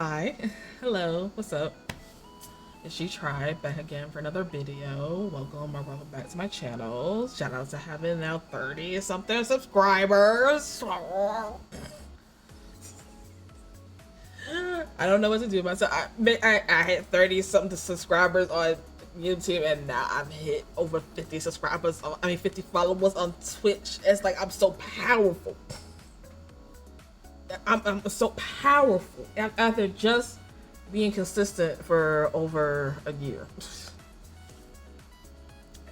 Hi, hello, what's up? It's Shetried back again for another video. Welcome or welcome back to my channel. Shout out to having now 30 something subscribers. I don't know what to do myself. I had 30 something subscribers on YouTube and now I've hit over 50 subscribers. 50 followers on Twitch. It's like I'm so powerful. I'm so powerful after just being consistent for over a year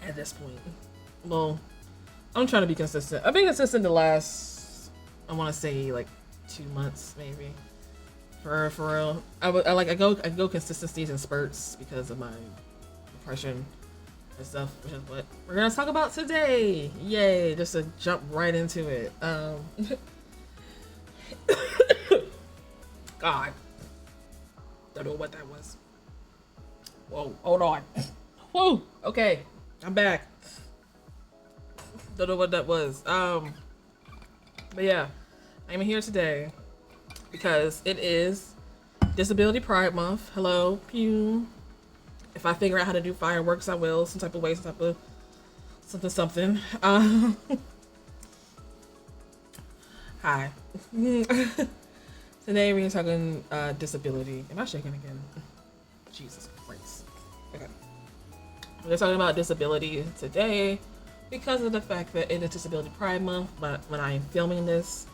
at this point. Well, I'm trying to be consistent. I've been consistent the last, I want to say like 2 months maybe. For real, I go consistencies in spurts because of my depression and stuff, which is what we're gonna talk about today. Yay! Just to jump right into it. God, don't know what that was. Whoa, hold on. Whoa. Okay, I'm back. Don't know what that was. But yeah, I'm here today because it is Disability Pride Month. Hello, pew. If I figure out how to do fireworks, I will. Some type of way, some type of something. Hi. Today we're talking disability. Am I shaking again? Jesus Christ. Okay. We're talking about disability today because of the fact that it is Disability Pride Month. But when I am filming this,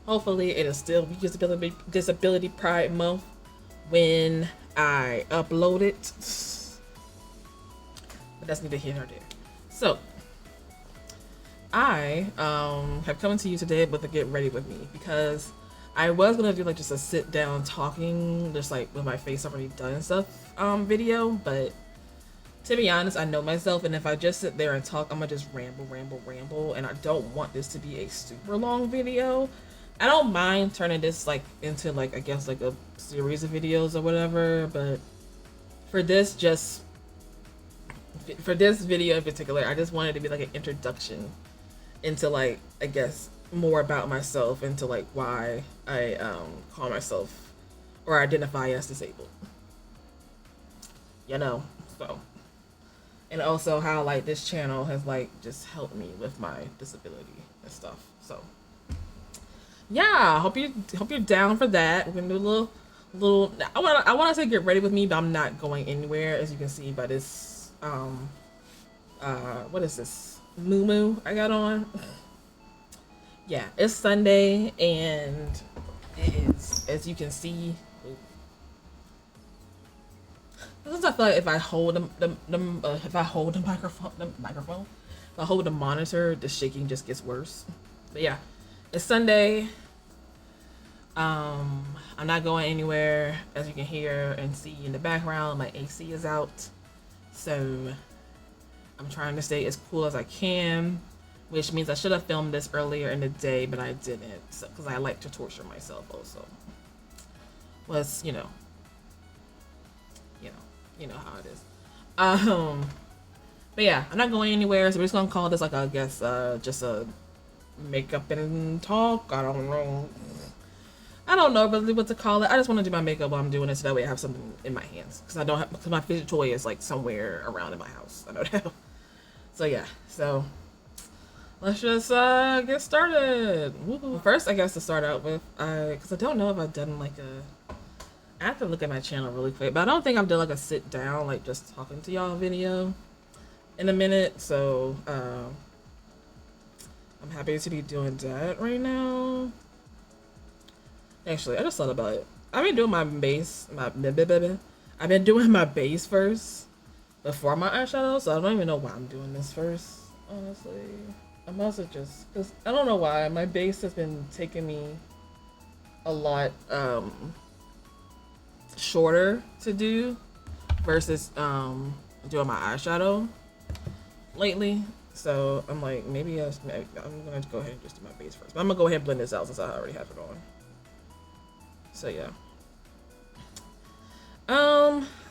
hopefully it'll still be Disability Pride Month when I upload it. But that's neither here nor there. So I have come to you today with a get ready with me because I was gonna do like just a sit down talking, just like with my face already done and stuff video, but to be honest, I know myself, and if I just sit there and talk, I'm gonna just ramble, and I don't want this to be a super long video. I don't mind turning this like into like, I guess like a series of videos or whatever, but for this video in particular, I just wanted to be like an introduction into like, I guess, more about myself, into like why I call myself or identify as disabled, you know. So, and also how like this channel has like just helped me with my disability and stuff. So yeah, hope you're down for that. We're gonna do a little I want to say get ready with me, but I'm not going anywhere, as you can see by this what is this moo I got on. Yeah, it's Sunday, and it is, as you can see. Sometimes I feel like if I hold if I hold the microphone, if I hold the monitor, the shaking just gets worse. But yeah, it's Sunday. I'm not going anywhere, as you can hear and see in the background. My AC is out, so I'm trying to stay as cool as I can, which means I should have filmed this earlier in the day, but I didn't, because I like to torture myself also. Was, you know how it is. But yeah, I'm not going anywhere, so we're just gonna call this like, I guess, just a makeup and talk. I don't know really what to call it. I just want to do my makeup while I'm doing it, so that way I have something in my hands, because my fidget toy is like somewhere around in my house. I don't know. So yeah, so let's just get started. Woo-hoo. First, I guess to start out with, because I don't know if I've done like I have to look at my channel really quick, but I don't think I've done like a sit down, like just talking to y'all video in a minute. So I'm happy to be doing that right now. Actually, I just thought about it. I've been doing my base, I've been doing my base first before my eyeshadow, so I don't even know why I'm doing this first, honestly. I must have just, because I don't know why my base has been taking me a lot shorter to do versus doing my eyeshadow lately. So I'm like, maybe I'm gonna go ahead and just do my base first, but I'm gonna go ahead and blend this out since I already have it on. So yeah.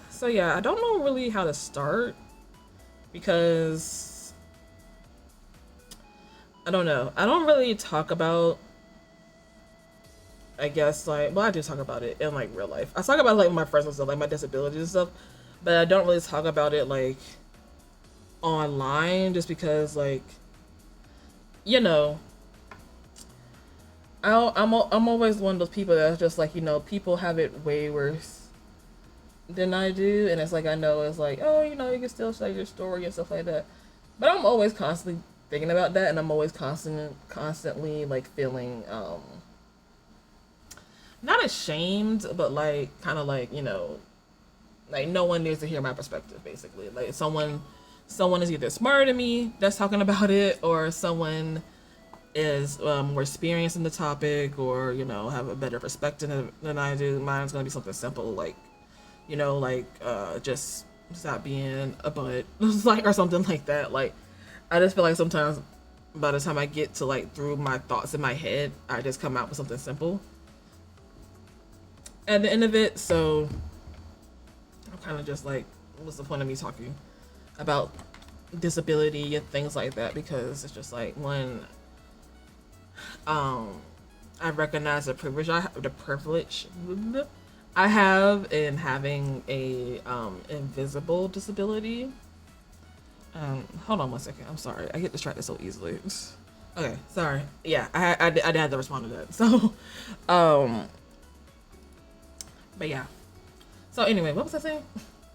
So yeah, I don't know really how to start, because I don't know. I don't really talk about I guess like, well, I do talk about it in like real life. I talk about like my friends and stuff, like my disabilities and stuff, but I don't really talk about it like online, just because like, you know, I'm always one of those people that's just like, people have it way worse than I do, and it's like, I know it's like, oh, you can still say your story and stuff like that, but I'm always constantly thinking about that, and I'm always constantly like feeling not ashamed, but like kind of like, like no one needs to hear my perspective, basically. Like someone is either smarter than me that's talking about it, or someone is more experienced in the topic, or have a better perspective than I do. Mine's gonna be something simple, like just stop being a butt, like, or something like that. Like, I just feel like sometimes by the time I get to like through my thoughts in my head, I just come out with something simple at the end of it. So I'm kind of just like, what's the point of me talking about disability and things like that? Because it's just like, when I recognize the privilege I have in having a invisible disability. Hold on one second. I'm sorry. I get distracted so easily. Okay, sorry. Yeah, I had to respond to that. So, but yeah. So anyway, what was I saying?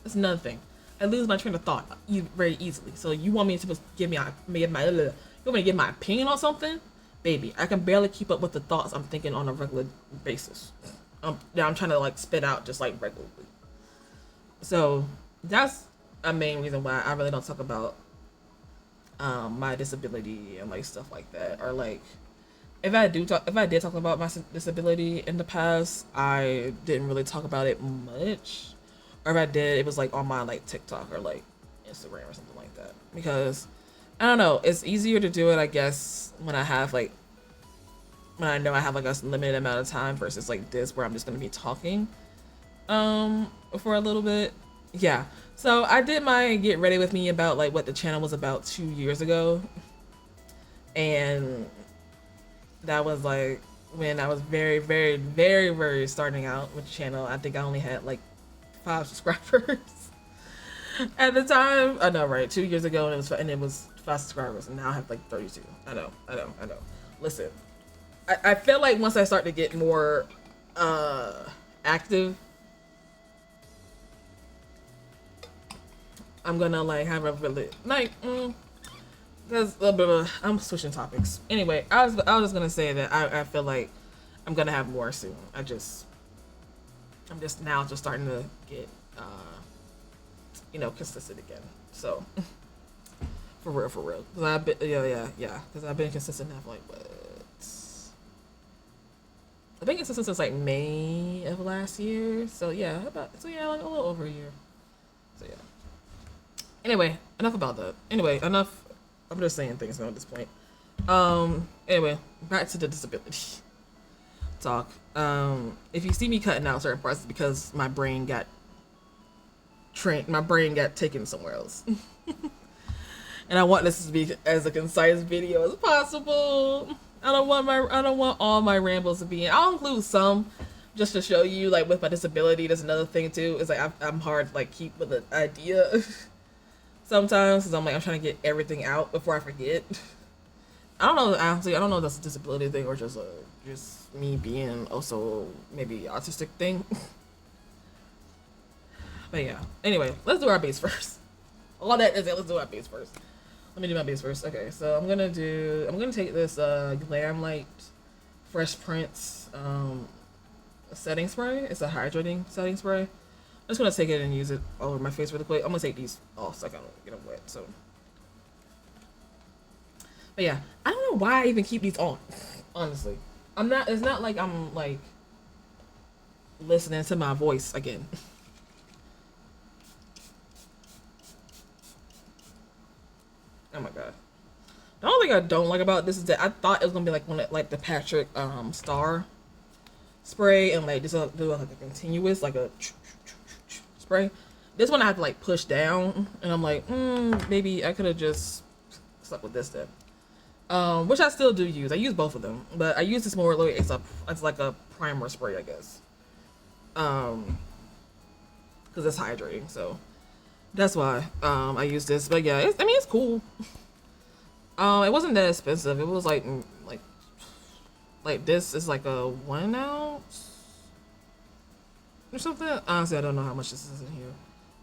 That's another thing. I lose my train of thought very easily. So you want me to give me my opinion on something? Baby, I can barely keep up with the thoughts I'm thinking on a regular basis. Now I'm trying to like spit out just like regularly. So that's a main reason why I really don't talk about my disability and like stuff like that. Or like, if I did talk about my disability in the past, I didn't really talk about it much. Or if I did, it was like on my like TikTok or like Instagram or something like that. Because I don't know, it's easier to do it, I guess, when I know I have like a limited amount of time versus like this, where I'm just gonna be talking for a little bit. Yeah. So I did my get ready with me about like what the channel was about 2 years ago, and that was like when I was very, very, very, very starting out with the channel. I think I only had like 5 subscribers at the time. I know, right? 2 years ago, and it was 5 subscribers, and now I have like 32. I know. Listen, I feel like once I start to get more active, I'm gonna like have a really like because I'm switching topics. Anyway, I was just gonna say that I feel like I'm gonna have more soon. I'm just now just starting to get consistent again. So for real, because I've been because I've been consistent now for like what. I've been consistent since like May of last year. So yeah, like a little over a year. So yeah. Anyway, enough about that. Enough. I'm just saying things now at this point. Anyway, back to the disability talk. If you see me cutting out certain parts, it's because my brain got taken somewhere else. And I want this to be as a concise video as possible. I don't want all my rambles to be in. I'll include some just to show you, like, with my disability. That's another thing too. It's like I'm hard to, like, keep with an idea sometimes, because I'm trying to get everything out before I forget. I don't know, honestly. I don't know if that's a disability thing or just me being also maybe autistic thing. But yeah. Anyway, let's do our base first. All that is it. Let's do our base first. Let me do my base first. Okay, so I'm gonna take this Glam Light Fresh Prince setting spray. It's a hydrating setting spray. I'm just gonna take it and use it all over my face really quick. I'm gonna take these off so I don't get them wet. So, but yeah, I don't know why I even keep these on. Honestly, it's not like I'm like listening to my voice again. Oh my god. The only thing I don't like about this is that I thought it was gonna be like the Patrick Star spray, and like this do like a continuous like a spray. This one I have to like push down, and I'm like, maybe I could have just stuck with this then. which I still do use. I use both of them, but I use this more like it's like a primer spray, I guess. Because it's hydrating, so that's why I use this. But yeah, I mean it's cool. It wasn't that expensive. It was like this is like a 1 ounce or something. Honestly, I don't know how much this is in here.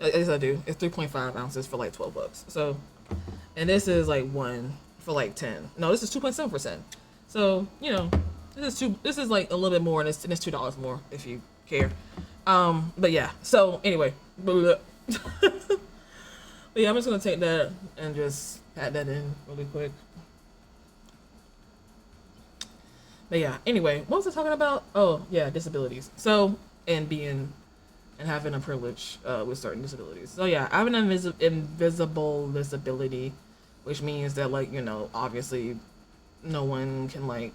Yes, I do. It's 3.5 ounces for like $12. So, and this is like one for like 10. No, this is 2.7%. So you know, this is like a little bit more, and it's $2 more if you care. But yeah. So anyway, but yeah, I'm just gonna take that and just pat that in really quick. But yeah, anyway, what was I talking about? Oh yeah, disabilities. So and having a privilege with certain disabilities. So yeah, I have an invisible disability, which means that like, you know, obviously no one can like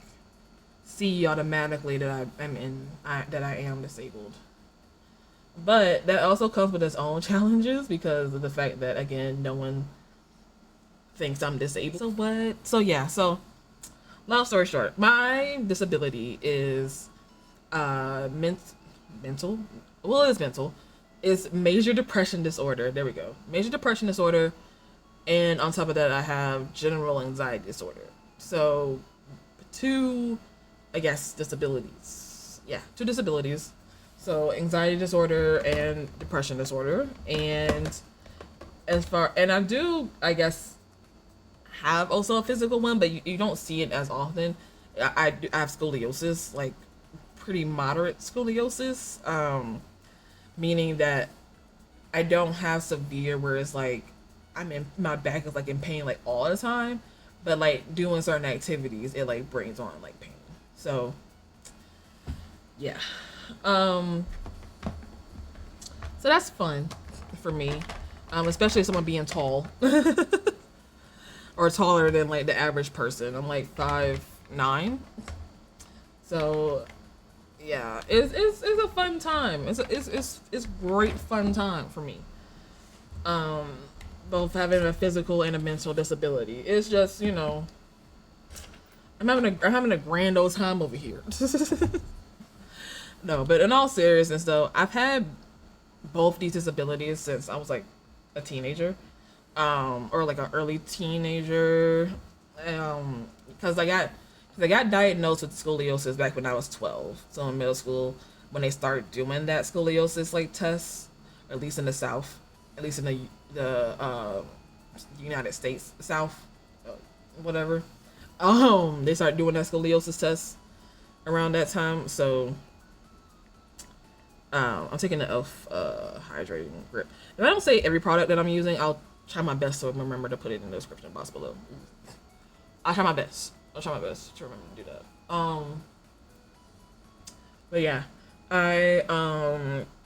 see automatically that I am disabled. But that also comes with its own challenges because of the fact that again, no one thinks I'm disabled. So what? So yeah, so long story short, my disability is mental. Well, it's mental. It's major depression disorder. There we go. Major depression disorder, and on top of that, I have general anxiety disorder. So, two, I guess, disabilities. Yeah, two disabilities. So, anxiety disorder and depression disorder, and I do, I guess, have also a physical one, but you don't see it as often. I have scoliosis, like pretty moderate scoliosis, meaning that I don't have severe where it's like my back is like in pain like all the time, but like doing certain activities it like brings on like pain. So yeah, so that's fun for me, especially someone being tall. Or taller than like the average person. I'm like 5'9". So yeah, it's a fun time. It's great fun time for me. Both having a physical and a mental disability. It's just, you know, I'm having a grand old time over here. No, but in all seriousness though, I've had both these disabilities since I was like a teenager. Or like an early teenager, because I got diagnosed with scoliosis back when I was 12. So in middle school, when they start doing that scoliosis like test, at least in the South, at least in the United States South, whatever, they start doing that scoliosis test around that time. So I'm taking the Elf hydrating grip. If I don't say every product that I'm using, I'll try my best to remember to put it in the description box below. I'll try my best to remember to do that. But yeah, I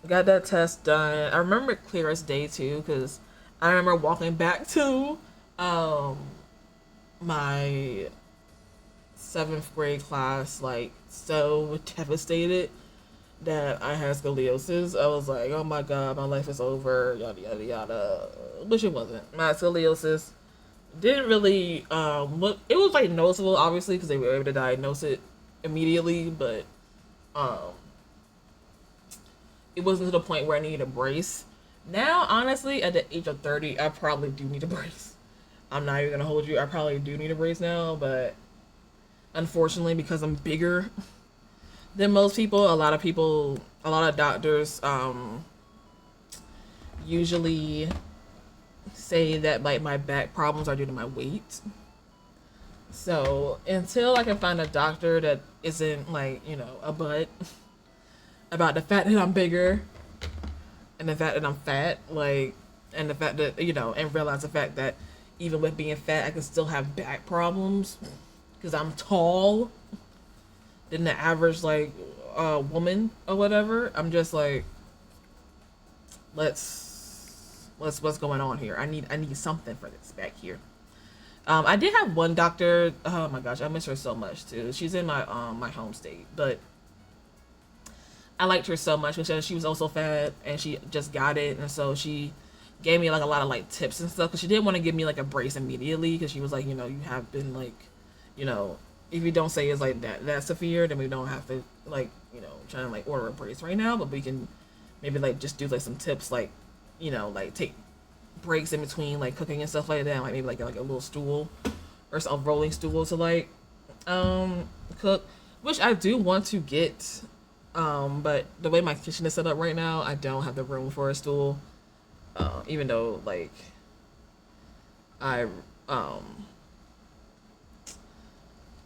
got that test done. I remember it clear as day too, because I remember walking back to my 7th grade class like so devastated that I had scoliosis. I was like, oh my god, my life is over, yada yada yada. Which it wasn't. My scoliosis didn't really look, it was like noticeable obviously because they were able to diagnose it immediately, but it wasn't to the point where I needed a brace. Now honestly, at the age of 30, I probably do need a brace. I'm not even gonna hold you, I probably do need a brace now, but unfortunately because I'm bigger than most people, a lot of doctors usually say that like my back problems are due to my weight. So until I can find a doctor that isn't like, you know, a butt about the fact that I'm bigger and the fact that I'm fat, like, and the fact that, you know, and realize the fact that even with being fat I can still have back problems because I'm tall than the average like woman or whatever. I'm just like, what's going on here? I need something for this back here. I did have one doctor. Oh my gosh, I miss her so much too. She's in my my home state, but I liked her so much because she was also fat and she just got it, and so she gave me like a lot of like tips and stuff because she didn't want to give me like a brace immediately because she was like, you know, you have been like, you know, if you don't say it's like that severe, then we don't have to like, you know, try to like order a brace right now, but we can maybe like just do like some tips, like, you know, like take breaks in between like cooking and stuff like that, like maybe like a little stool or some rolling stool to like cook, which I do want to get, but the way my kitchen is set up right now, I don't have the room for a stool, even though like I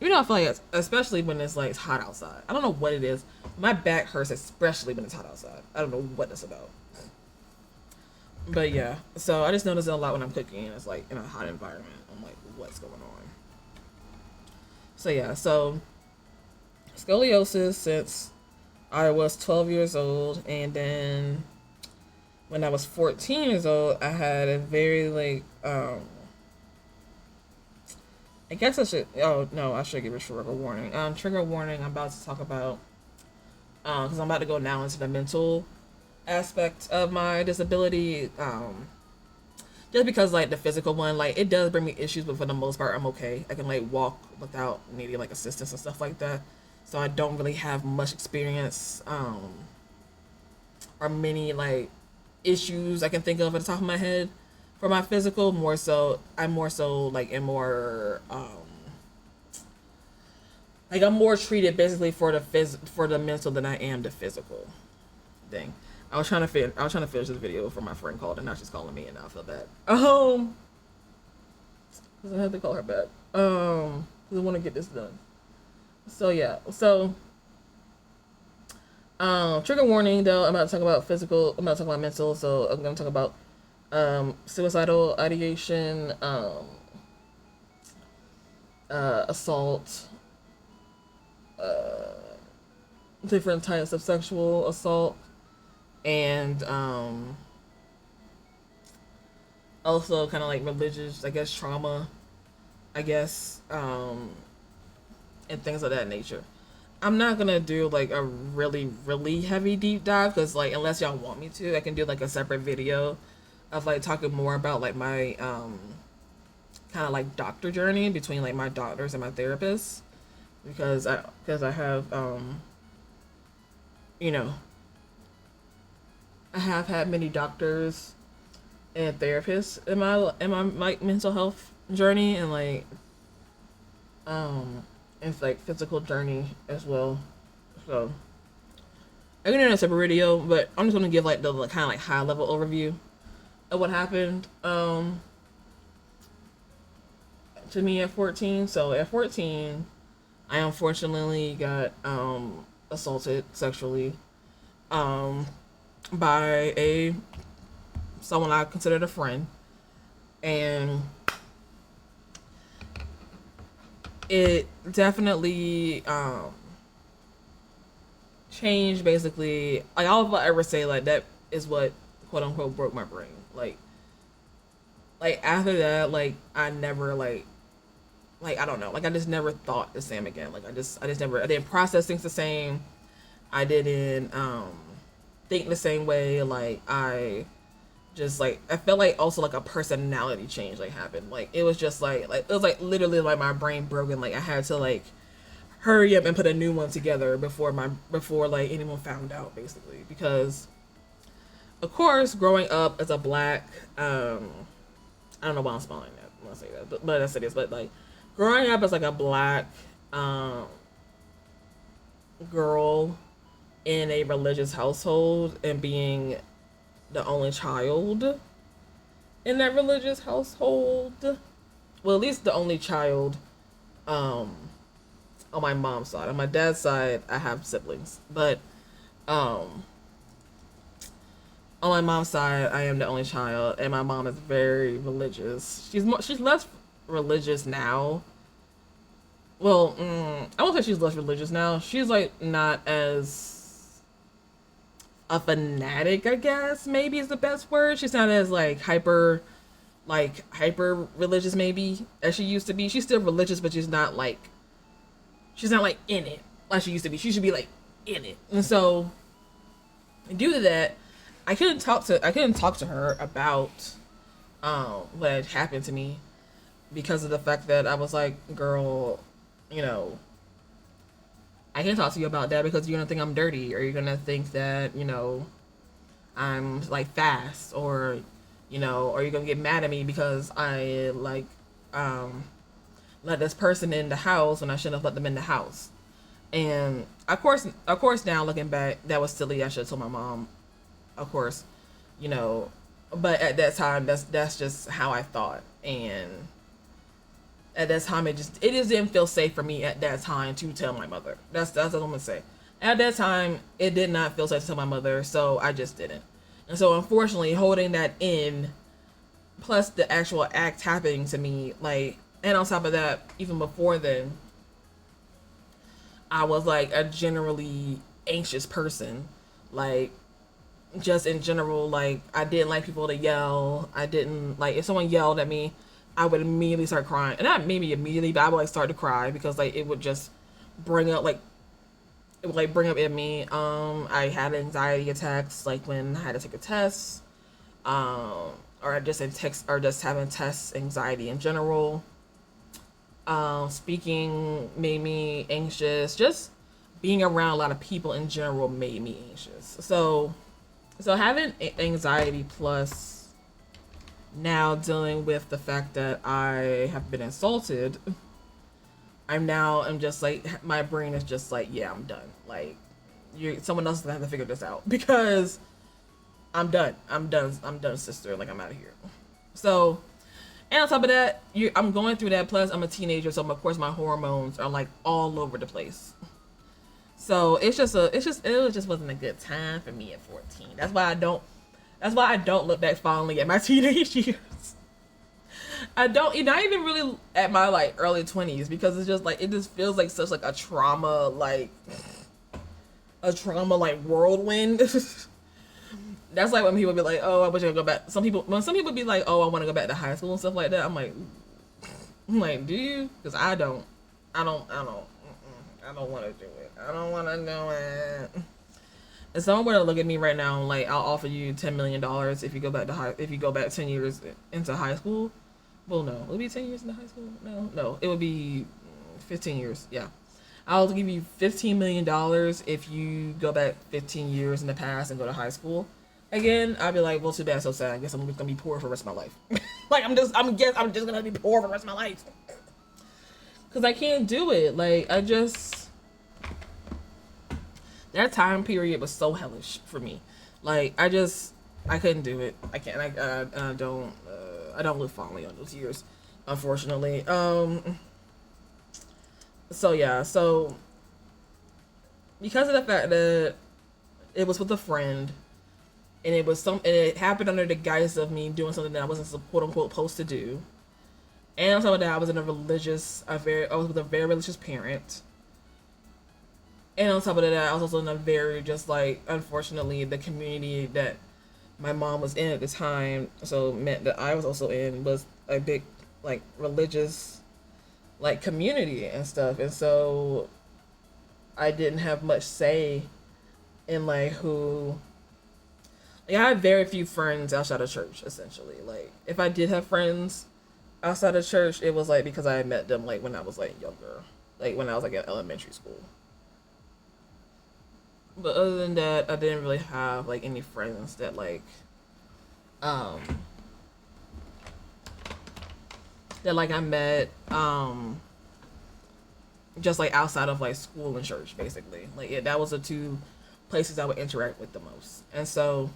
you know, I feel like especially when it's like hot outside, I don't know what it is, my back hurts especially when it's hot outside. I don't know what it's about. But yeah, so I just notice it a lot when I'm cooking and it's like in a hot environment. I'm like, what's going on? So yeah, so scoliosis since I was 12 years old, and then when I was 14 years old, I had a very like I guess I should. Oh no, I should give a trigger warning. Trigger warning. I'm about to talk about because I'm about to go now into the mental aspect of my disability. Just because like the physical one, like it does bring me issues, but for the most part, I'm okay. I can like walk without needing like assistance and stuff like that. So I don't really have much experience or many like issues I can think of at the top of my head for my physical. More so, I'm more so like in more like I'm more treated basically for the mental than I am the physical thing. I was trying to finish this video before my friend called, and now she's calling me, and now I feel bad. Because I have to call her back. Because I want to get this done. So yeah, so trigger warning though. I'm about to talk about physical. I'm about to talk about mental. So I'm going to talk about suicidal ideation, assault, different types of sexual assault, and also kind of like religious, I guess, trauma, I guess, and things of that nature. I'm not gonna do like a really heavy deep dive because like unless y'all want me to, I can do like a separate video of like talking more about like my kind of like doctor journey between like my doctors and my therapists, because I have you know, I have had many doctors and therapists in my like mental health journey, and like it's like physical journey as well. So I can do a separate video, but I'm just gonna give like the kind of like high level overview of what happened to me at 14. So at 14, I unfortunately got assaulted sexually by someone I considered a friend, and it definitely changed basically like all I ever say like that is what quote unquote broke my brain. Like after that, like I never like I don't know, like I just never thought the same again. Like I just never, I didn't process things the same. I didn't think the same way. Like I just like I felt like also like a personality change like happened. Like it was just like it was like literally like my brain broken. Like I had to like hurry up and put a new one together before like anyone found out, basically, because of course growing up as a black I don't know why I'm smiling that when I say that, but that's it is. But like growing up as like a black girl in a religious household and being the only child in that religious household, well, at least the only child on my mom's side. On my dad's side, I have siblings, but on my mom's side, I am the only child, and my mom is very religious. She's less religious now. Well, I won't say she's less religious now. She's like not as a fanatic, I guess, maybe is the best word. She's not as like hyper religious maybe as she used to be. She's still religious, but she's not like in it like she used to be. She should be like in it. And so due to that, I couldn't talk to her about what had happened to me, because of the fact that I was like, girl, you know, I can't talk to you about that because you're gonna think I'm dirty, or you're gonna think that, I'm like fast, or or you're gonna get mad at me because I like um let this person in the house when I shouldn't have let them in the house. And of course, now looking back, that was silly. I should have told my mom, of course, you know. But at that time, that's just how I thought, and at that time, it just didn't feel safe for me at that time to tell my mother. That's what I'm gonna say. At that time, it did not feel safe to tell my mother, so I just didn't. And so, unfortunately, holding that in, plus the actual act happening to me, like, and on top of that, even before then, I was like a generally anxious person, like, just in general, like, I didn't like people to yell. I didn't like, if someone yelled at me, I would immediately start crying. And not maybe immediately, but I would like start to cry because like it would just bring up like it would like bring up in me. I had anxiety attacks like when I had to take a test. Or just in text or just having test anxiety in general. Speaking made me anxious. Just being around a lot of people in general made me anxious. So having anxiety plus now dealing with the fact that I have been insulted, I'm just like, my brain is just like, yeah, I'm done. Like, someone else is gonna have to figure this out because I'm done. I'm done, sister. Like, I'm out of here. So, and on top of that, I'm going through that. Plus, I'm a teenager, so of course my hormones are like all over the place. So it just wasn't a good time for me at 14. That's why I don't look back fondly at my teenage years. I don't, not even really at my like early 20s, because it's just like, it just feels like such like a trauma like whirlwind. That's like when people be like, oh, I wish I could go back. When some people be like, oh, I want to go back to high school and stuff like that. I'm like, do you? Because I don't want to do it. I don't want to do it. If someone were to look at me right now, like, I'll offer you $10 million if you go back 10 years into high school. Well, no, it would be 10 years into high school. No, it would be 15 years. Yeah, I'll give you $15 million if you go back 15 years in the past and go to high school. Again, I'd be like, well, too bad, so sad. I guess I'm gonna be poor for the rest of my life. Like, I'm just gonna be poor for the rest of my life. Cause I can't do it. Like, that time period was so hellish for me. Like, I couldn't do it. I can't. I don't live fondly on those years, unfortunately. So yeah. So because of the fact that it was with a friend, and it happened under the guise of me doing something that I wasn't quote unquote supposed to do. And on top of that, I was I was with a very religious parent. And on top of that, I was also in a very, just like, unfortunately, the community that my mom was in at the time, so meant that I was also in, was a big, like, religious, like, community and stuff. And so I didn't have much say in, like, who. Like, I had very few friends outside of church, essentially. Like, if I did have friends outside of church, it was like because I had met them like when I was like younger, like when I was like in elementary school. But other than that, I didn't really have like any friends that um I met just like outside of like school and church, basically. Like, yeah, that was the two places I would interact with the most. And so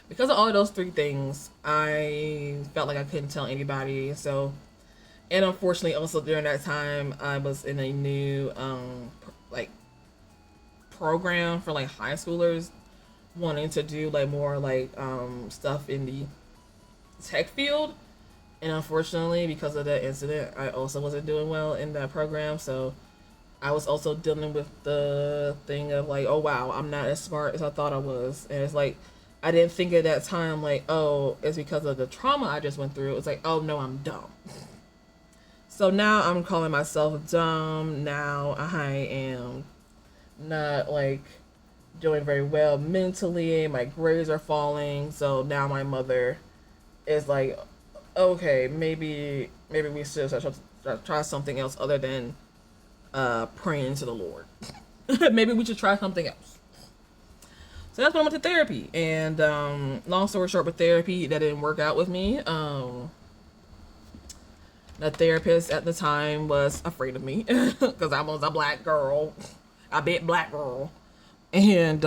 because of all of those three things, I felt like I couldn't tell anybody. So, and unfortunately, also during that time, I was in a new like program for like high schoolers wanting to do like more like stuff in the tech field. And unfortunately, because of that incident, I also wasn't doing well in that program. So I was also dealing with the thing of like, oh wow, I'm not as smart as I thought I was. And it's like, I didn't think at that time like, oh, it's because of the trauma I just went through. It's like, oh no, I'm dumb. So now I'm calling myself dumb. Now I am not like doing very well mentally. My grades are falling. So now my mother is like, okay, maybe we should try something else other than praying to the Lord. Maybe we should try something else. So that's when I went to therapy. And long story short, with therapy, that didn't work out with me. The therapist at the time was afraid of me because I was a black girl, a big black girl. And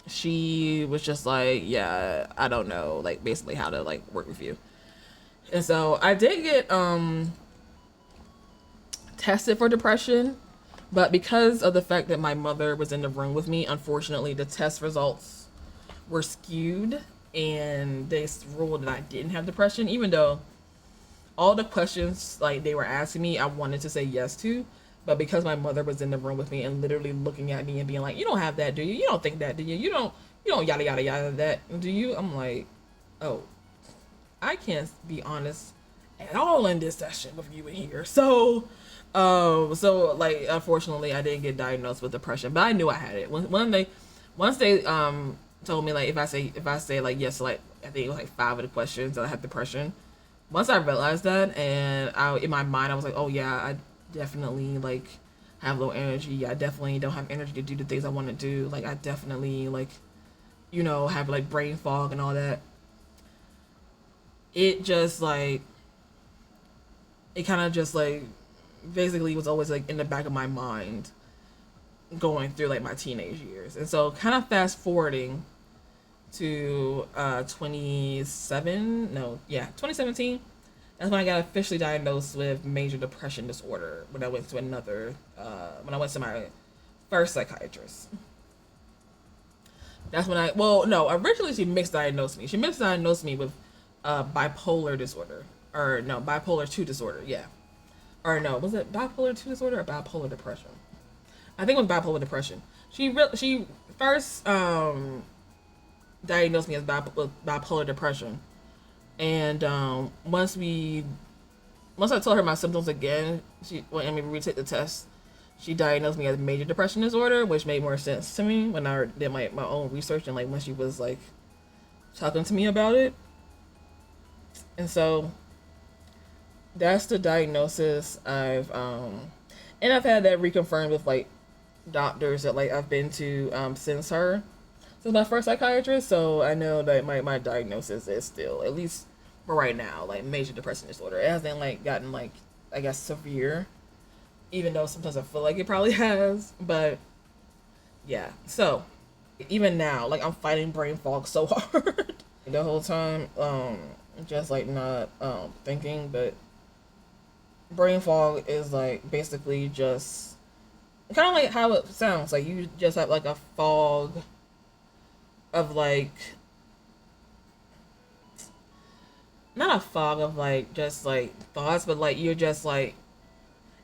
she was just like, yeah, I don't know, like basically how to like work with you. And so I did get tested for depression, but because of the fact that my mother was in the room with me, unfortunately the test results were skewed and they ruled that I didn't have depression, even though all the questions like they were asking me I wanted to say yes to. But because my mother was in the room with me and literally looking at me and being like, you don't have that, do you? You don't think that, do you? You don't yada yada yada that, do you? I'm like, oh, I can't be honest at all in this session with you in here. So like unfortunately I didn't get diagnosed with depression, but I knew I had it. Once they told me like if I say like yes, like I think it was like 5 of the questions that I had depression. Once I realized that, and in my mind I was like, oh yeah, I definitely like have low energy. I definitely don't have energy to do the things I want to do. Like I definitely like, have like brain fog and all that. It just like, it kind of just like basically was always like in the back of my mind going through like my teenage years. And so kind of fast forwarding to 2017. That's when I got officially diagnosed with major depression disorder when I went to my first psychiatrist. That's when originally she misdiagnosed me. She misdiagnosed me with bipolar disorder. Or no, bipolar 2 disorder, yeah. Or no, was it bipolar 2 disorder or bipolar depression? I think it was bipolar depression. She first diagnosed me as with bipolar depression. And once I told her my symptoms again, she wanted me to retake the test. She diagnosed me as major depression disorder, which made more sense to me when I did my own research and like when she was like talking to me about it. And so that's the diagnosis and I've had that reconfirmed with like doctors that like I've been to since my first psychiatrist. So I know that my diagnosis is still, at least for right now, like major depression disorder. It hasn't like gotten like, I guess, severe, even though sometimes I feel like it probably has. But yeah, so even now, like I'm fighting brain fog so hard the whole time, just like not thinking. But brain fog is like basically just kind of like how it sounds. Like you just have like a fog of like, not a fog of like just like thoughts, but like you're just like,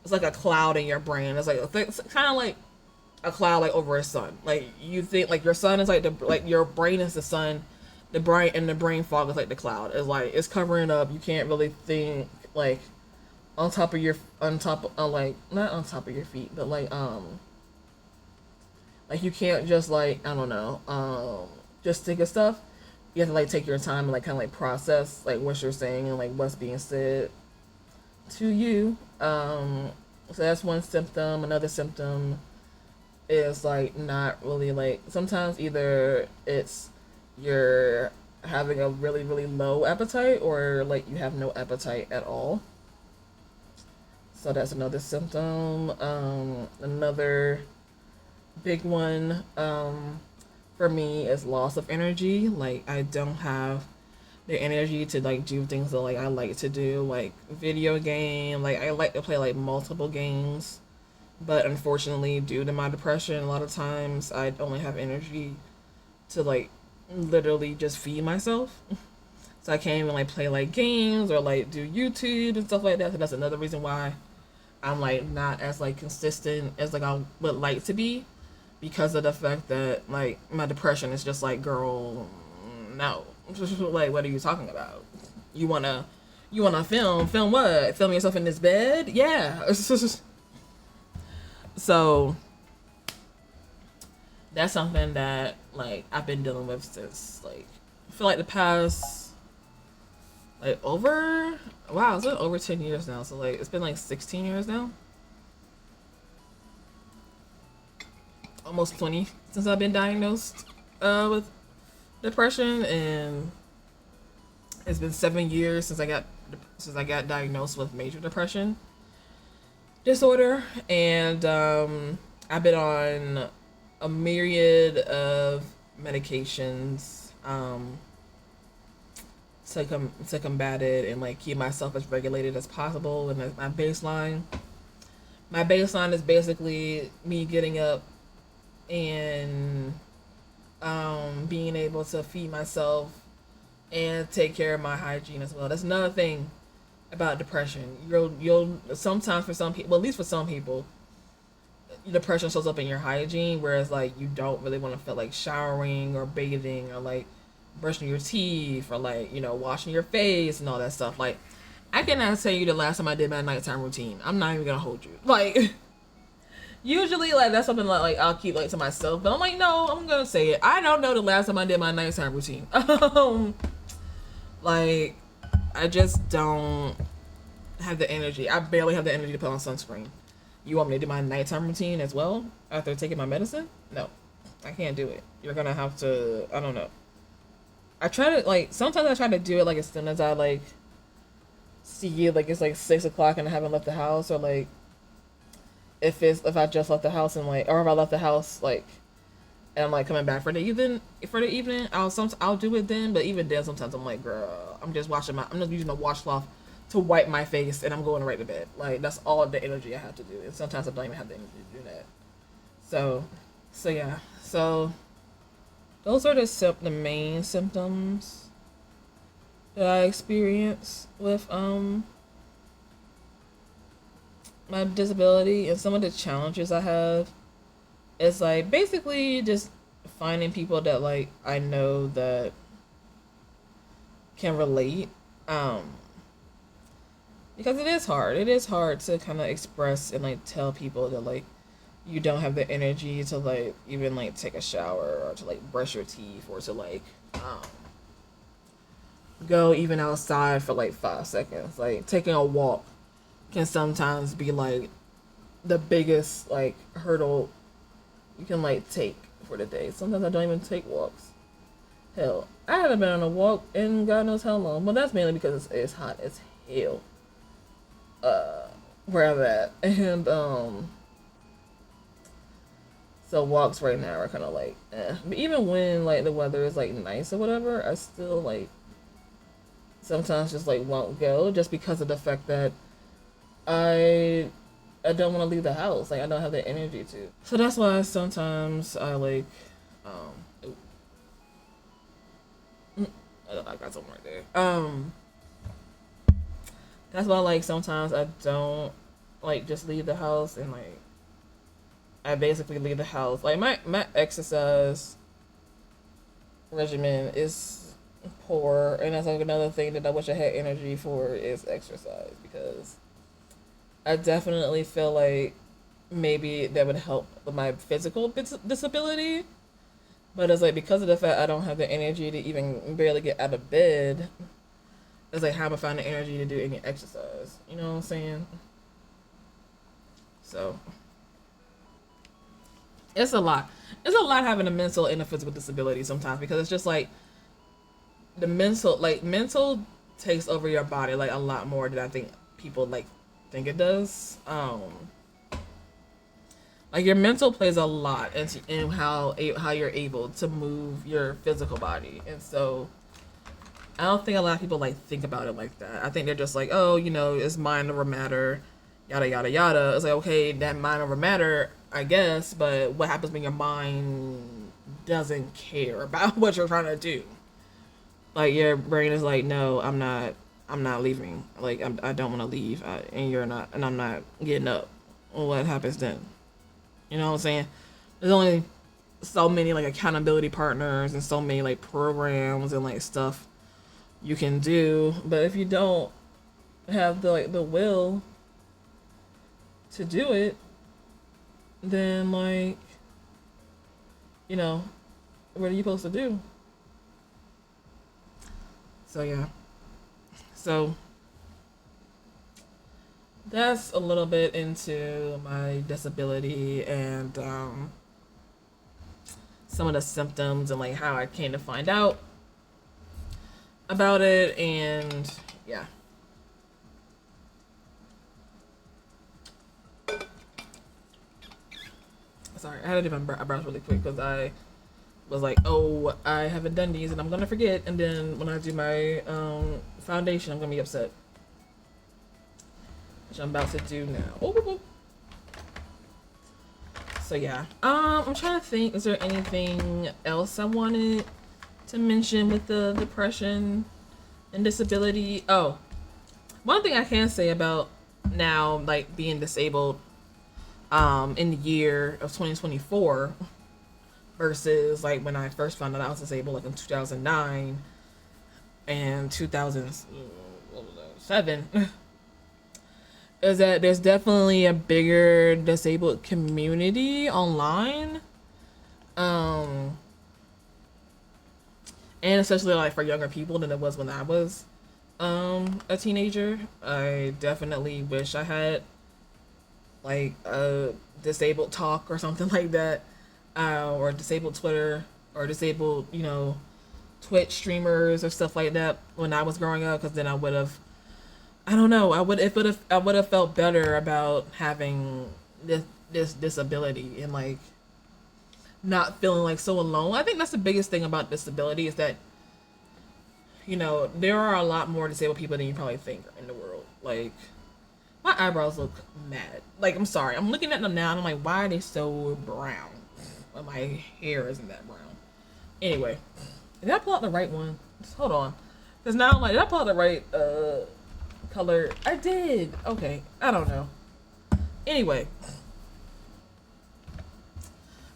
it's like a cloud in your brain. It's kind of like a cloud like over a sun. Like you think like your sun is like your brain is the sun, the brain fog is like the cloud. It's like it's covering up. You can't really think like not on top of your feet, but like you can't just like, I don't know, just think of stuff. You have to like take your time and like kind of like process like what you're saying and like what's being said to you. So that's one symptom. Another symptom is like not really like, sometimes either it's you're having a really really low appetite or like you have no appetite at all. So that's another symptom. Another big one for me is loss of energy. Like I don't have the energy to like do things that like I like to do, like video game. Like I like to play like multiple games, but unfortunately due to my depression, a lot of times I only have energy to like literally just feed myself. So I can't even like play like games or like do YouTube and stuff like that. So that's another reason why I'm like not as like consistent as like I would like to be, because of the fact that like my depression is just like, girl, no. Like, what are you talking about? You wanna film what? Film yourself in this bed? Yeah. So that's something that like I've been dealing with since like, I feel like the past Like over, wow, it's been over 10 years now. So like it's been like 16 years now, almost 20 since I've been diagnosed with depression, and it's been 7 years since I got diagnosed with major depression disorder, and I've been on a myriad of medications to combat it and like keep myself as regulated as possible. And my baseline is basically me getting up and being able to feed myself and take care of my hygiene as well. That's another thing about depression. You'll sometimes, for some people, well, at least for some people, depression shows up in your hygiene, whereas like you don't really want to feel like showering or bathing or like brushing your teeth or like, you know, washing your face and all that stuff. Like, I cannot tell you the last time I did my nighttime routine. I'm not even gonna hold you. Like, usually like that's something like I'll keep like to myself, but I'm like, no, I'm gonna say it. I don't know the last time I did my nighttime routine. Like, I just don't have the energy. I barely have the energy to put on sunscreen. You want me to do my nighttime routine as well after taking my medicine? No, I can't do it. You're gonna have to, I don't know. I try to, like, sometimes I try to do it like as soon as I like see like it's like 6 o'clock and I haven't left the house, or like if I just left the house and like, or if I left the house like and I'm like coming back for the evening, I'll do it then. But even then, sometimes I'm like, girl, I'm just using a washcloth to wipe my face and I'm going right to bed. Like, that's all the energy I have to do, and sometimes I don't even have the energy to do that. So yeah, so those are the main symptoms that I experience with my disability. And some of the challenges I have is like basically just finding people that like I know that can relate, because it is hard. It is hard to kind of express and like tell people that like you don't have the energy to like even like take a shower or to like brush your teeth or to like go even outside for like 5 seconds. Like, taking a walk can sometimes be like the biggest like hurdle you can like take for the day. Sometimes I don't even take walks. Hell, I haven't been on a walk in God knows how long, but that's mainly because it's hot as hell where I'm at. And so walks right now are kind of like but even when like the weather is like nice or whatever, I still like sometimes just like won't go, just because of the fact that I don't want to leave the house. Like, I don't have the energy to. So that's why sometimes I like I got something right there. That's why like sometimes I don't like just leave the house, and like I basically leave the house. Like, my exercise regimen is poor, and that's like another thing that I wish I had energy for is exercise, because I definitely feel like maybe that would help with my physical disability. But it's like, because of the fact I don't have the energy to even barely get out of bed, it's like, how am I find the energy to do any exercise? You know what I'm saying? So it's a lot. It's a lot having a mental and a physical disability sometimes, because it's just like the mental takes over your body like a lot more than I think people like think it does. Like, your mental plays a lot in how you're able to move your physical body, and so I don't think a lot of people like think about it like that. I think they're just like, oh, you know, it's mind over matter, yada yada yada. It's like, okay, that mind over matter, I guess, but what happens when your mind doesn't care about what you're trying to do? Like, your brain is like, no, I'm not leaving. Like, I don't want to leave, and you're not, and I'm not getting up. Well, what happens then? You know what I'm saying? There's only so many like accountability partners and so many like programs and like stuff you can do, but if you don't have the will to do it, then like, you know, what are you supposed to do? So yeah. So that's a little bit into my disability and some of the symptoms and like how I came to find out about it, and yeah. Sorry, I had to do my eyebrows really quick because I was like, oh, I haven't done these and I'm gonna forget, and then when I do my foundation, I'm gonna be upset, which I'm about to do now. Oh. So yeah, I'm trying to think, is there anything else I wanted to mention with the depression and disability? Oh, one thing I can say about now, like being disabled in the year of 2024 versus like when I first found out I was disabled, like in 2009 and 2007, is that there's definitely a bigger disabled community online, and especially like for younger people than it was when I was a teenager. I definitely wish I had like a disabled talk or something like that, or disabled Twitter or disabled, Twitch streamers or stuff like that when I was growing up, because then I would have, I don't know, I would have felt better about having this disability and like not feeling like so alone. I think that's the biggest thing about disability is that, there are a lot more disabled people than you probably think in the world. Like, my eyebrows look mad. Like, I'm sorry. I'm looking at them now and I'm like, why are they so brown? Well, my hair isn't that brown. Anyway, did I pull out the right one? Just hold on. Because now I'm like, did I pull out the right color? I did. Okay. I don't know. Anyway.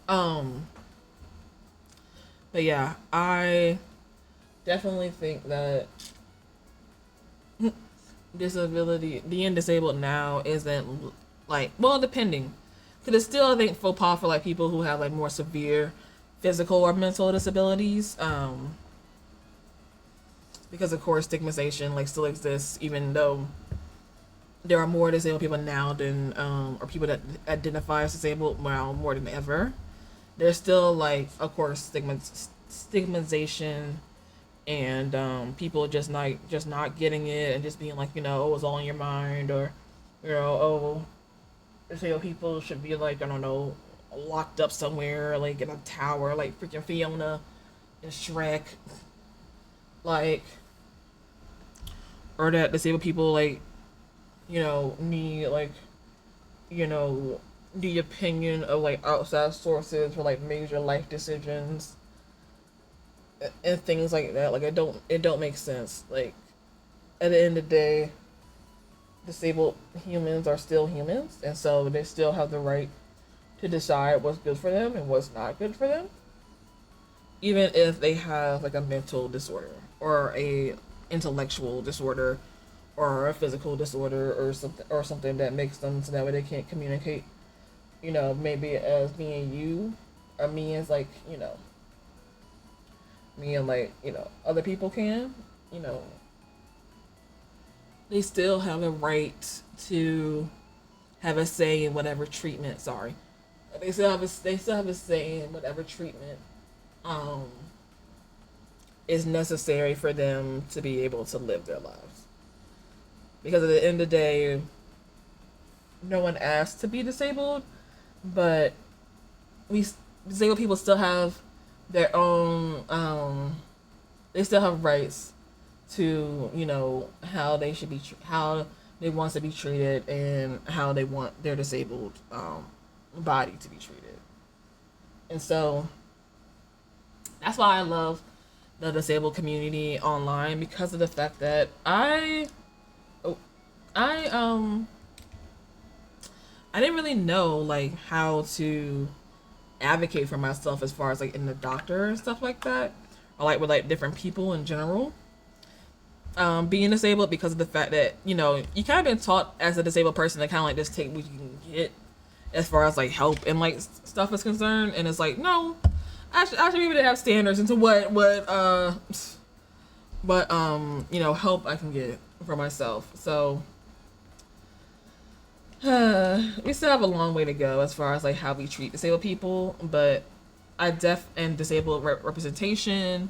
But yeah, I definitely think that being disabled now isn't like, well, depending, because it's still, I think, faux pas for like people who have like more severe physical or mental disabilities, because of course stigmatization like still exists, even though there are more disabled people now than or people that identify as disabled, well, more than ever. There's still like, of course, stigmatization and people just not getting it and just being like, oh, it's all in your mind, or oh, disabled people should be like, I don't know, locked up somewhere, like in a tower, like freaking Fiona and Shrek, like, or that disabled people like, need like, the opinion of like outside sources for like major life decisions and things like that. Like, it don't make sense. Like, at the end of the day, disabled humans are still humans, and so they still have the right to decide what's good for them and what's not good for them, even if they have like a mental disorder or a intellectual disorder or a physical disorder or something that makes them so that way they can't communicate, maybe as me and you, or me as like, me and like, other people can, they still have a right to have a say in whatever treatment, they still have a say in whatever treatment is necessary for them to be able to live their lives. Because at the end of the day, no one asked to be disabled, but disabled people still have their own, they still have rights to, how they should be, how they want to be treated, and how they want their disabled body to be treated. And so that's why I love the disabled community online, because of the fact that I didn't really know like how to advocate for myself as far as like in the doctor and stuff like that, or like with like different people in general, being disabled, because of the fact that you kind of been taught as a disabled person to kind of like just take what you can get as far as like help and like stuff is concerned, and it's like, no, I should be able to have standards into what help I can get. for myself. So we still have a long way to go as far as like how we treat disabled people, but I deaf and disabled representation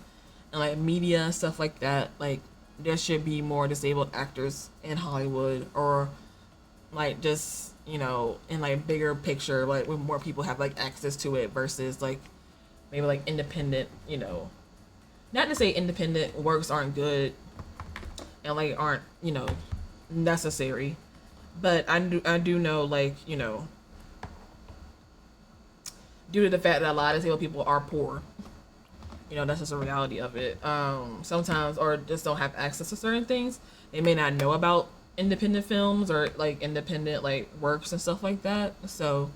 and like media and stuff like that. Like there should be more disabled actors in Hollywood, or like just in like bigger picture, like when more people have like access to it versus like maybe like independent. Not to say independent works aren't good and like aren't necessary, but I do know, like, due to the fact that a lot of disabled people are poor, that's just a reality of it. Sometimes, or just don't have access to certain things. They may not know about independent films or like independent like works and stuff like that. So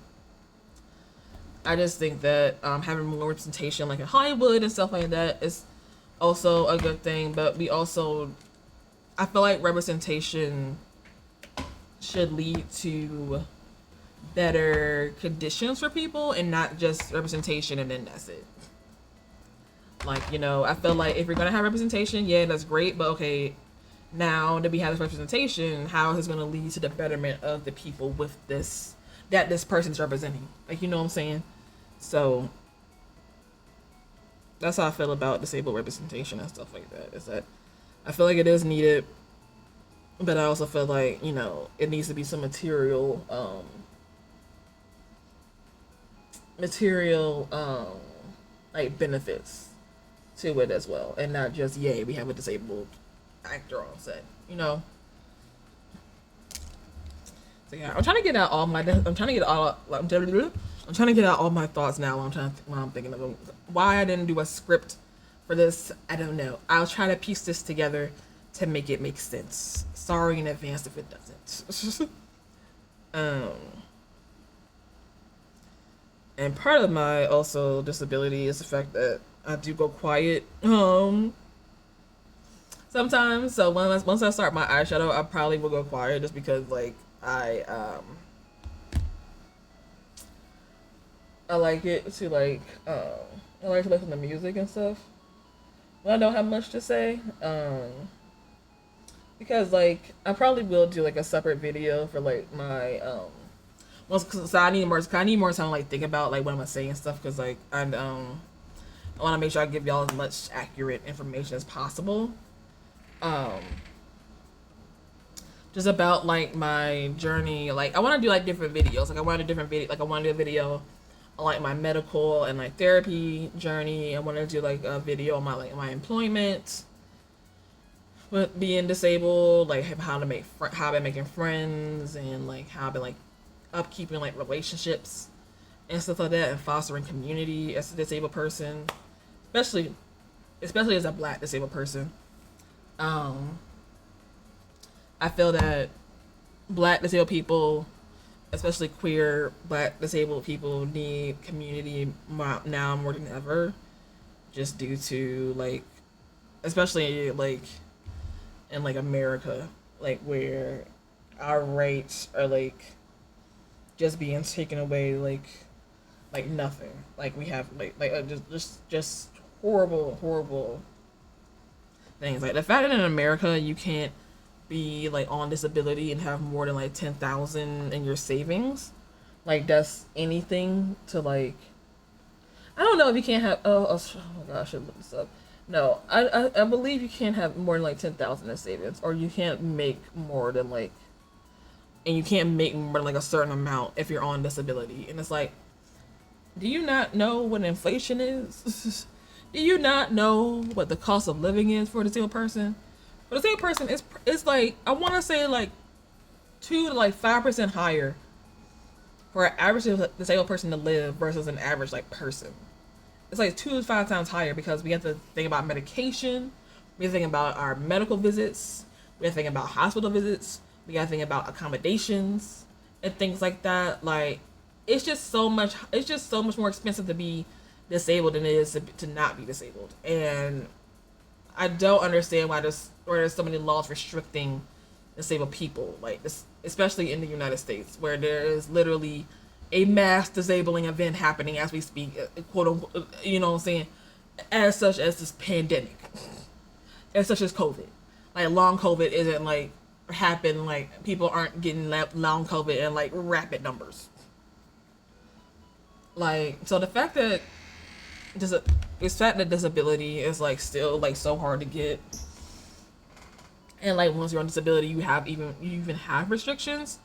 I just think that having more representation like in Hollywood and stuff like that is also a good thing. But I feel like representation should lead to better conditions for people and not just representation and then that's it. Like, I feel like if you're gonna have representation, yeah, that's great, but okay, now that we have this representation, how is this gonna lead to the betterment of the people with this person's representing? Like, you know what I'm saying? So that's how I feel about disabled representation and stuff like that. Is that I feel like it is needed, but I also feel like, it needs to be some material like benefits to it as well, and not just yay, we have a disabled actor on set. So yeah, I'm trying to get out all my thoughts now. While I'm thinking of them. Why I didn't do a script for this, I don't know. I'll try to piece this together to make it make sense. Sorry in advance if it doesn't. And part of my also disability is the fact that I do go quiet sometimes. So once I start my eyeshadow, I probably will go quiet just because like I like it to like I like to listen to music and stuff when I don't have much to say. Because like I probably will do like a separate video for like my cause I need more time to like think about like what I'm gonna say and stuff, because like I want to make sure I give y'all as much accurate information as possible. Just about like my journey. Like I want to do like different videos. Like I want to do a video on like my medical and like therapy journey. I want to do like a video on my employment with being disabled, like how I've been making friends, and like how I've been like upkeeping like relationships and stuff like that, and fostering community as a disabled person, especially as a Black disabled person. I feel that Black disabled people, especially queer Black disabled people, need community now more than ever, just due to like, especially like in like America, like where our rights are like just being taken away like nothing. Like we have just horrible things. Like the fact that in America you can't be like on disability and have more than like 10,000 in your savings, like that's anything to like. I don't know if you can't have. Oh my gosh, I should look this up. No, I believe you can't have more than like 10,000 in savings, or you can't make more than like, and you can't make more than like a certain amount if you're on disability. And it's like, do you not know what inflation is? Do you not know what the cost of living is for a disabled person? For a disabled person, it's like, I want to say like 2 to like 5% higher for an average disabled person to live versus an average like person. It's like 2 to 5 times higher, because we have to think about medication, we have to think about our medical visits, we have to think about hospital visits, we got to think about accommodations and things like that. Like it's just so much more expensive to be disabled than it is to not be disabled. And I don't understand why there's so many laws restricting disabled people, like this, especially in the United States, where there is literally a mass disabling event happening as we speak, quote unquote, you know what I'm saying, as such as this pandemic, as such as COVID. Like long COVID isn't like happen, like people aren't getting long COVID in like rapid numbers. Like, so the fact that dis- it's fact that disability is like still like so hard to get, and like once you're on disability you even have restrictions.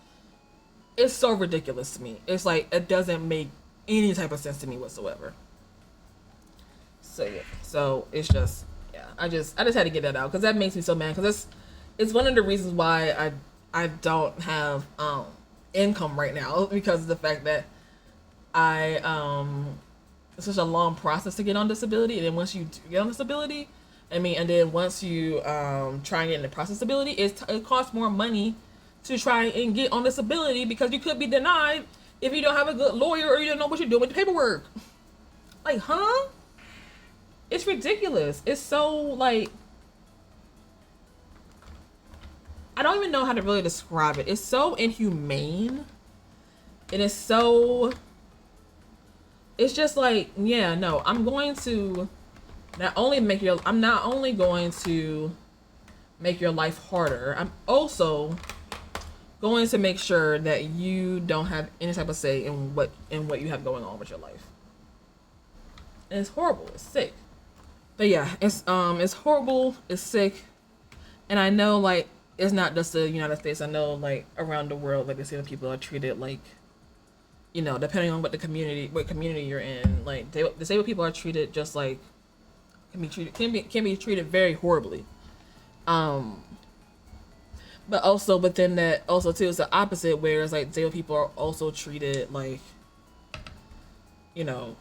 It's so ridiculous to me. It's like it doesn't make any type of sense to me whatsoever. So yeah, so it's just, yeah. I just had to get that out because that makes me so mad because it's one of the reasons why I don't have income right now because of the fact that I it's such a long process to get on disability, and then once you get on disability, and then once you try and get into process disability, it costs more money to try and get on disability because you could be denied if you don't have a good lawyer or you don't know what you're doing with the paperwork. Like, huh? It's ridiculous. It's so like I don't even know how to really describe it. It's so inhumane. And it's so it's just like, yeah, no, I'm not only going to make your life harder, I'm also going to make sure that you don't have any type of say in what you have going on with your life. And it's horrible. It's sick. But yeah, it's horrible, it's sick, and I know like it's not just the United States. I know like around the world, like disabled people are treated like, depending on what community you're in, like disabled people are treated just like can be treated very horribly. Um, but then that also too is the opposite, where it's like disabled people are also treated like, you know,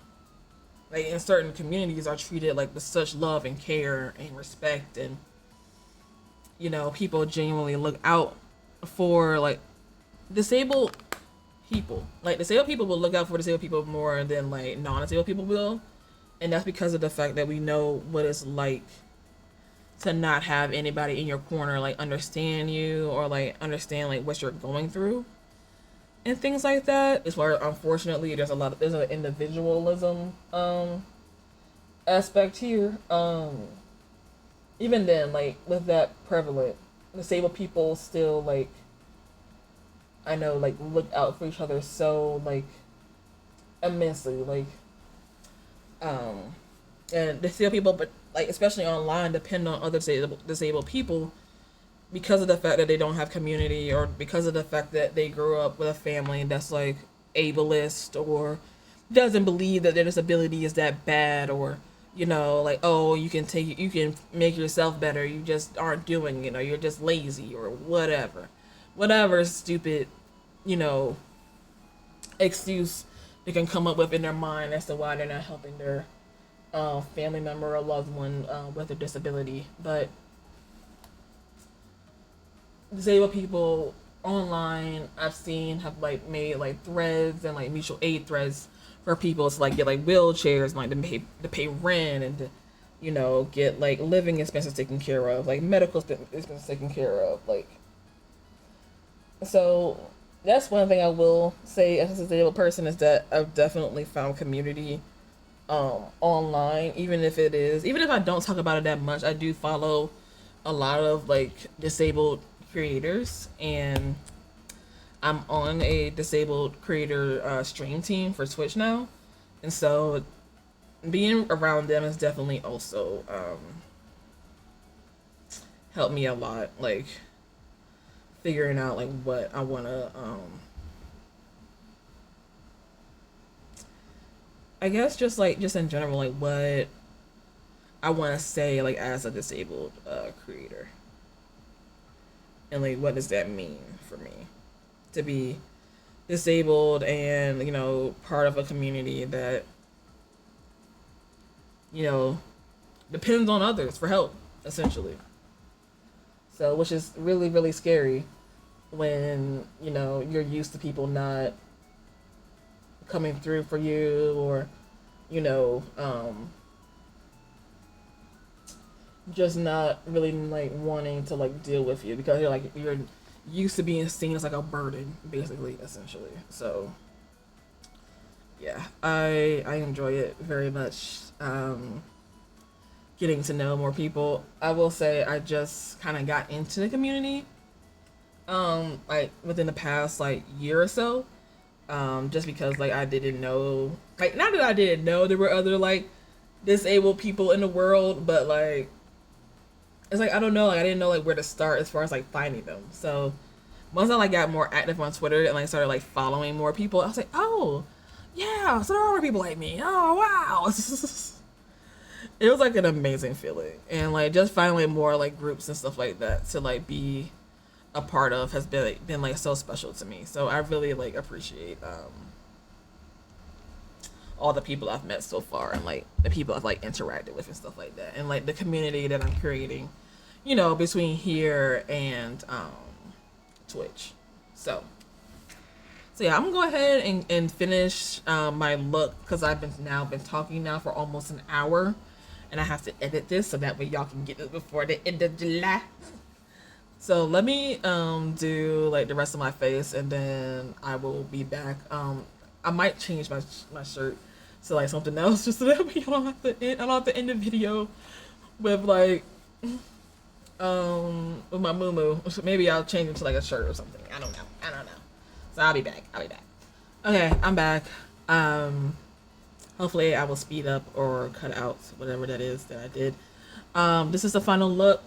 like in certain communities are treated like with such love and care and respect, and people genuinely look out for like disabled people. Like disabled people will look out for disabled people more than like non-disabled people will, and that's because of the fact that we know what it's like to not have anybody in your corner like understand you or like understand like what you're going through and things like that. It's where unfortunately there's an individualism aspect here. Even then, like with that prevalent, disabled people still like I know like look out for each other so like immensely, like um and disabled people, but like especially online, depend on other disabled people because of the fact that they don't have community, or because of the fact that they grew up with a family that's like ableist or doesn't believe that their disability is that bad, or like, oh, you can make yourself better, you just aren't doing it, or you're just lazy, or whatever stupid you know excuse they can come up with in their mind as to why they're not helping their family member or loved one with a disability. But disabled people online, I've seen, have like made like threads and like mutual aid threads for people to like get like wheelchairs and like to pay rent, and to get like living expenses taken care of, like medical expenses taken care of, like. So that's one thing I will say as a disabled person, is that I've definitely found community online, even if I don't talk about it that much. I do follow a lot of like disabled creators, and I'm on a disabled creator stream team for Twitch now, and so being around them has definitely also helped me a lot, like figuring out like what I want to I guess just in general, like what I want to say like as a disabled creator, and like what does that mean for me to be disabled and part of a community that depends on others for help, essentially. So, which is really, really scary when you're used to people not coming through for you, or you know just not really like wanting to like deal with you because you're used to being seen as like a burden, basically, essentially. So yeah, I enjoy it very much. getting to know more people. I will say I just kind of got into the community, like within the past like year or so, just because like I didn't know, like not that I didn't know there were other like disabled people in the world, but like it's like I don't know, like I didn't know like where to start as far as like finding them. So once I like got more active on Twitter and like started like following more people, I was like, oh yeah, so there are more people like me. Oh wow. It was like an amazing feeling, and like just finding more like groups and stuff like that to like be a part of has been like so special to me. So I really like appreciate all the people I've met so far, and like the people I've like interacted with and stuff like that, and like the community that I'm creating, you know, between here and Twitch. So yeah, I'm gonna go ahead and finish my look because I've been talking now for almost an hour, and I have to edit this so that way y'all can get it before the end of July. So let me do like the rest of my face, and then I will be back. I might change my shirt to like something else just so that way I don't have to end the video with like with my moo. Maybe I'll change it to like a shirt or something. I don't know. So I'll be back. Okay, I'm back. Hopefully I will speed up or cut out whatever that is that I did. This is the final look.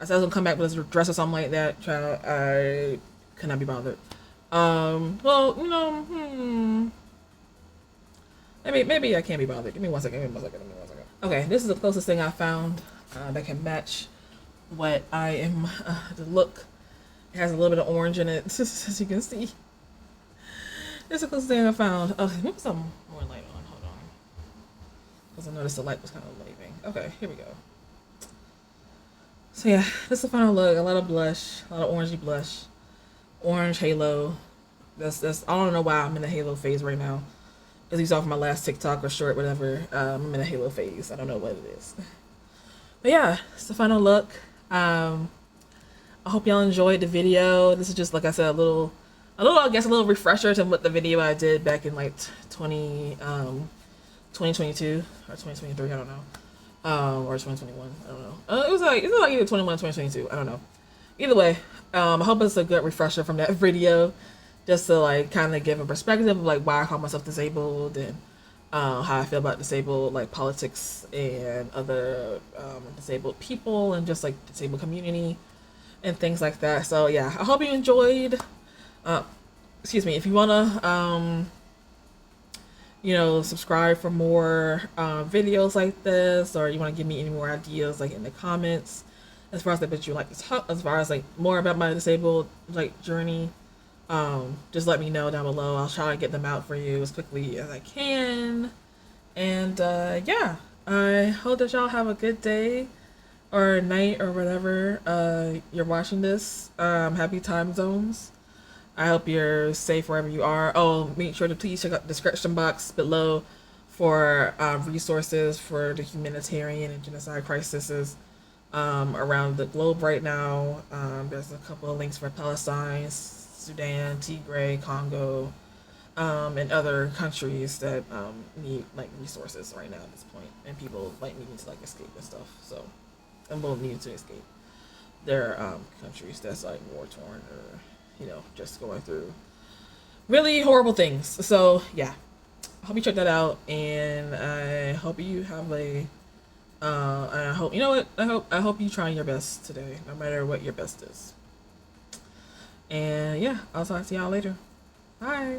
I said I was gonna come back with this dress or something like that. I cannot be bothered. Well, you know, maybe I can't be bothered. Give me one second. Okay, this is the closest thing I found that can match what I am. The look. It has a little bit of orange in it, as you can see. This is the closest thing I found. Okay, maybe some more light on. Hold on, because I noticed the light was kind of leaving. Okay, here we go. So yeah, this is the final look. A lot of blush, a lot of orangey blush, orange halo. That's I don't know why I'm in the halo phase right now. As you saw from my last TikTok or short, whatever. I'm in a halo phase. I don't know what it is. But yeah, it's the final look. I hope y'all enjoyed the video. This is just, like I said, a little I guess a little refresher to what the video I did back in like 2022 or 2023, I don't know. Or 2021, I don't know. It was like either 21 or 2022, I don't know. Either way, I hope it's a good refresher from that video, just to like kind of give a perspective of like why I call myself disabled, and how I feel about disabled like politics and other disabled people, and just like disabled community and things like that. So yeah, I hope you enjoyed. Excuse me, if you wanna you know, subscribe for more videos like this, or you want to give me any more ideas like in the comments as far as that you like to talk, as far as like more about my disabled like journey, just let me know down below. I'll try to get them out for you as quickly as I can. And yeah, I hope that y'all have a good day or night or whatever you're watching this. Happy time zones. I hope you're safe wherever you are. Oh, make sure to please check out the description box below for resources for the humanitarian and genocide crises around the globe right now. There's a couple of links for Palestine, Sudan, Tigray, Congo, and other countries that need like resources right now at this point, and people like needing to like escape and stuff. So, and will need to escape their countries that's like war torn, or you know, just going through really horrible things. So yeah, I hope you check that out, and I hope you have a I hope, you know what, I hope you try your best today, no matter what your best is. And yeah, I'll talk to y'all later. Bye.